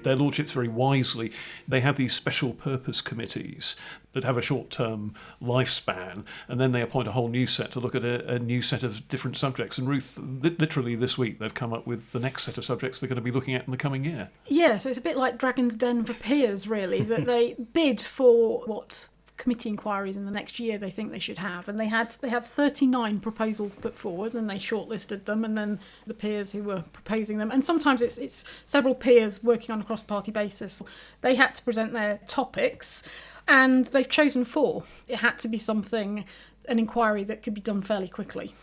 their lordships very wisely, they have these special purpose committees that have a short-term lifespan, and then they appoint a whole new set to look at a new set of different subjects. And Ruth, literally this week, they've come up with the next set of subjects they're going to be looking at in the coming year. Yeah, so it's a bit like Dragon's Den for peers, really, that they bid for what committee inquiries in the next year they think they should have, and they had 39 proposals put forward, and they shortlisted them, and then the peers who were proposing them, and sometimes it's several peers working on a cross-party basis, they had to present their topics, and they've chosen 4. It had to be something, an inquiry that could be done fairly quickly,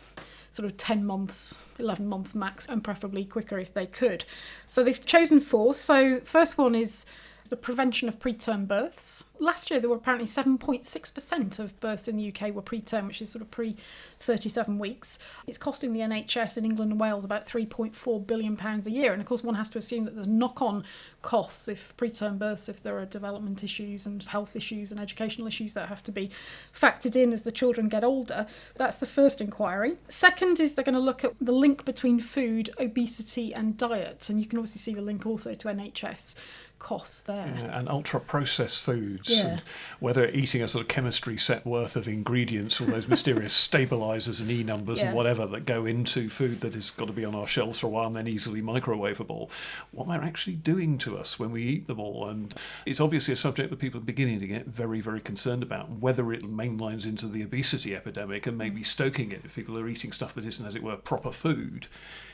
sort of 10 months, 11 months max, and preferably quicker if they could. So they've chosen 4. So first one is the prevention of preterm births. Last year there were apparently 7.6% of births in the UK were preterm, which is sort of pre-37 weeks. It's costing the NHS in England and Wales about £3.4 billion a year, and of course one has to assume that there's knock-on costs if preterm births, if there are development issues and health issues and educational issues that have to be factored in as the children get older. That's the first inquiry. Second is they're going to look at the link between food, obesity and diet, and you can obviously see the link also to NHS costs there. Yeah, and ultra-processed foods, Yeah. and whether eating a sort of chemistry set worth of ingredients, all those mysterious stabilisers and E-numbers Yeah. and whatever that go into food that has got to be on our shelves for a while and then easily microwavable, what they're actually doing to us when we eat them all. And it's obviously a subject that people are beginning to get very, very concerned about, whether it mainlines into the obesity epidemic and maybe stoking it if people are eating stuff that isn't, as it were, proper food.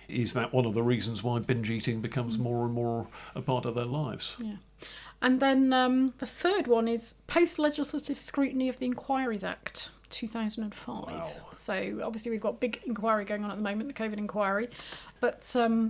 Is that one of the reasons why binge eating becomes more and more a part of their lives? Yeah. And then the third one is post-legislative scrutiny of the Inquiries Act 2005. Wow. So obviously we've got big inquiry going on at the moment, the COVID inquiry, but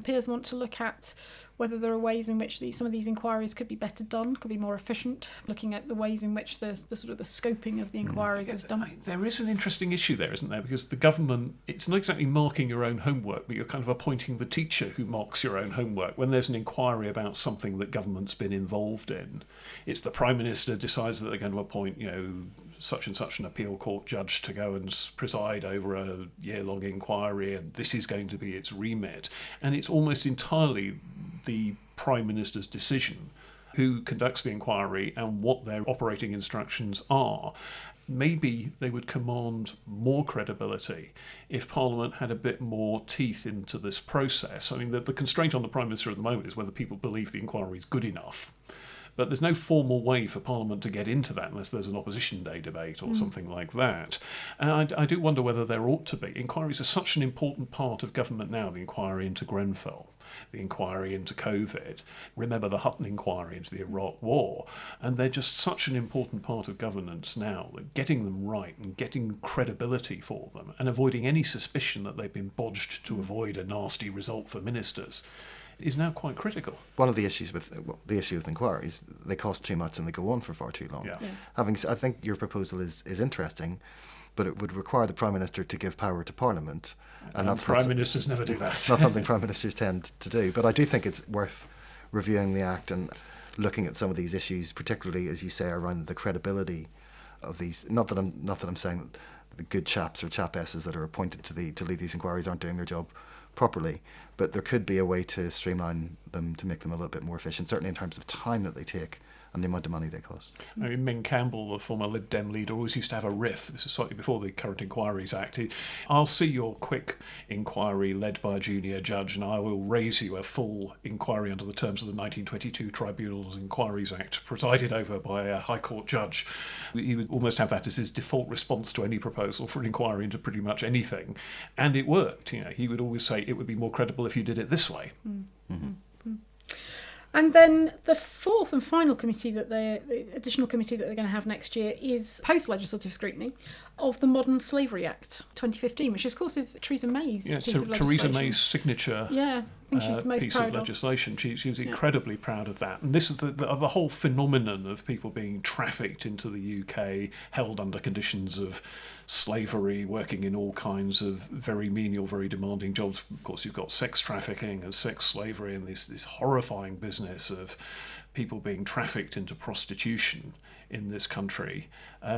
peers want to look at whether there are ways in which some of these inquiries could be better done, could be more efficient, looking at the ways in which the sort of the scoping of the inquiries is done. There is an interesting issue there, isn't there? Because the government, it's not exactly marking your own homework, but you're kind of appointing the teacher who marks your own homework. When there's an inquiry about something that government's been involved in, it's the Prime Minister decides that they're going to appoint, such and such an appeal court judge to go and preside over a year-long inquiry, and this is going to be its remit. And it's almost entirely the Prime Minister's decision who conducts the inquiry and what their operating instructions are. Maybe they would command more credibility if Parliament had a bit more teeth into this process. I mean, the constraint on the Prime Minister at the moment is whether people believe the inquiry is good enough. But there's no formal way for Parliament to get into that unless there's an opposition day debate or something like that. And I do wonder whether there ought to be. Inquiries are such an important part of government now, the inquiry into Grenfell, the inquiry into COVID, remember the Hutton inquiry into the Iraq War, and they're just such an important part of governance now that getting them right and getting credibility for them and avoiding any suspicion that they've been bodged to avoid a nasty result for ministers is now quite critical. One of the issues with the issue with inquiries, they cost too much and they go on for far too long. Yeah. I think your proposal is interesting, but it would require the Prime Minister to give power to Parliament, and that's Prime Ministers never do that. not something Prime Ministers tend to do. But I do think it's worth reviewing the Act and looking at some of these issues, particularly as you say around the credibility of these. Not that I'm saying that the good chaps or chapesses that are appointed to lead these inquiries aren't doing their job properly, but there could be a way to streamline them to make them a little bit more efficient, certainly in terms of time that they take and the amount of money they cost. I mean, Ming Campbell, the former Lib Dem leader, always used to have a riff. This is slightly before the Current Inquiries Act. I'll see your quick inquiry led by a junior judge, and I will raise you a full inquiry under the terms of the 1922 Tribunals Inquiries Act, presided over by a High Court judge. He would almost have that as his default response to any proposal for an inquiry into pretty much anything. And it worked. He would always say it would be more credible if you did it this way. Mm-hmm. And then the fourth and final committee the additional committee that they're going to have next year is post-legislative scrutiny of the Modern Slavery Act 2015, which of course is Theresa May's piece of legislation. Theresa May's signature I think she's most piece proud of legislation. She's incredibly proud of that. And this is the whole phenomenon of people being trafficked into the UK, held under conditions of slavery, working in all kinds of very menial, very demanding jobs. Of course, you've got sex trafficking and sex slavery and this horrifying business of people being trafficked into prostitution in this country.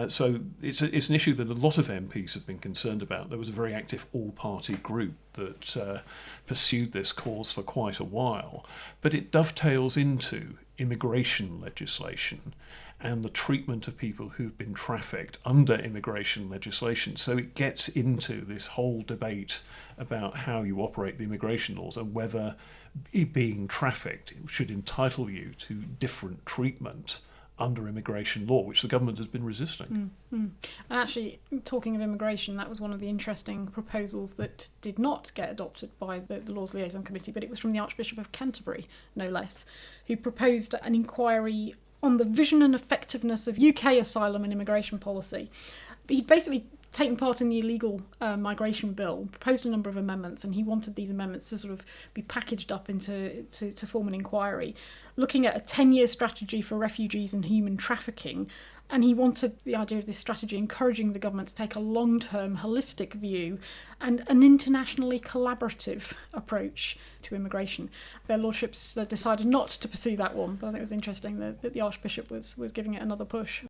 So it's an issue that a lot of MPs have been concerned about. There was a very active all-party group that pursued this cause for quite a while. But it dovetails into immigration legislation and the treatment of people who've been trafficked under immigration legislation. So it gets into this whole debate about how you operate the immigration laws and whether being trafficked should entitle you to different treatment under immigration law, which the government has been resisting. And actually, talking of immigration, that was one of the interesting proposals that did not get adopted by the Laws Liaison Committee, but it was from the Archbishop of Canterbury, no less, who proposed an inquiry on the vision and effectiveness of UK asylum and immigration policy. He basically taken part in the illegal migration bill, proposed a number of amendments, and he wanted these amendments to sort of be packaged up into to form an inquiry, looking at a 10-year strategy for refugees and human trafficking. And he wanted the idea of this strategy encouraging the government to take a long-term, holistic view and an internationally collaborative approach to immigration. Their lordships decided not to pursue that one, but I think it was interesting that the Archbishop was giving it another push.